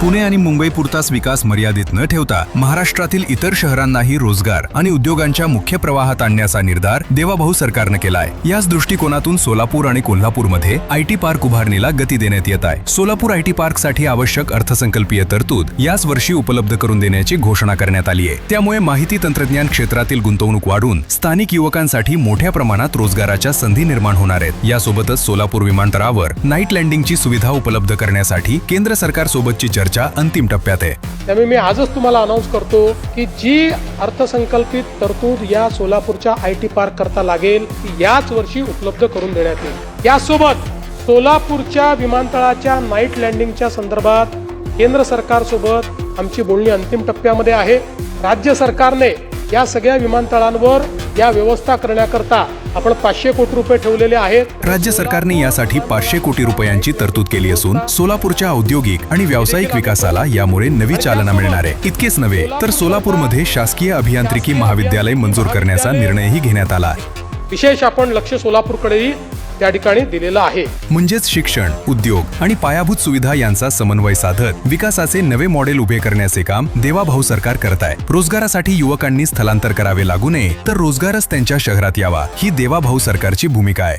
पुणे आणि मुंबई पुरताच विकास मर्यादित न ठेवता महाराष्ट्रातील इतर शहरांनाही रोजगार आणि उद्योगांच्या मुख्य प्रवाहात आणण्याचा निर्धार देवाभाऊ सरकारनं केलाय। याच दृष्टिकोनातून सोलापूर आणि कोल्हापूरमध्ये आयटी पार्क उभारणीला गती देण्यात येत आहे। सोलापूर आयटी पार्कसाठी आवश्यक अर्थसंकल्पीय तरतूद याच वर्षी उपलब्ध करून देण्याची घोषणा करण्यात आली आहे। त्यामुळे माहिती तंत्रज्ञान क्षेत्रातील गुंतवणूक वाढून स्थानिक युवकांसाठी मोठ्या प्रमाणात रोजगाराच्या संधी निर्माण होणार आहेत। यासोबतच सोलापूर विमानतळावर नाईट लँडिंगची सुविधा उपलब्ध करण्यासाठी केंद्र सरकार सोबतची चर्चा अंतिम टप्प्यात आहे। त्यामुळे मी आजच तुम्हाला अनाउन्स करतो की जी अर्थसंकल्पित तरतूद या सोलापूरच्या आयटी पार्क करता लागेल ती याच वर्षी उपलब्ध करून देण्यात येईल। यासोबत सोलापूरच्या विमानतळाच्या नाईट लँडिंगच्या संदर्भात केंद्र सरकारसोबत आमची बोलणी अंतिम टप्प्यामध्ये आहे। राज्य सरकारने या सगळ्या विमानतळांवर या व्यवस्था करण्याकरता आपण 500 कोटी रुपये ठेवलेले आहेत। राज्य सरकारने यासाठी 500 कोटी रुपयांची तरतूद केली असून सोलापूरच्या औद्योगिक आणि व्यावसायिक विकासाला यामुळे नवी चालना मिळणार आहे। इतकेच नव्हे तर सोलापूरमध्ये शासकीय अभियांत्रिकी महाविद्यालय मंजूर करण्याचा निर्णयही घेण्यात आला आहे। विशेष आपण लक्ष सोलापूरकडेही त्या ठिकाणी दिलेलं आहे। म्हणजेच शिक्षण, उद्योग आणि पायाभूत सुविधा यांचा समन्वय साधत विकासाचे नवे मॉडेल उभे करण्याचे काम देवाभाऊ सरकार करत आहे। रोजगारासाठी युवकांनी स्थलांतर करावे लागू नये तर रोजगारच त्यांच्या शहरात यावा ही देवाभाऊ सरकारची भूमिका आहे।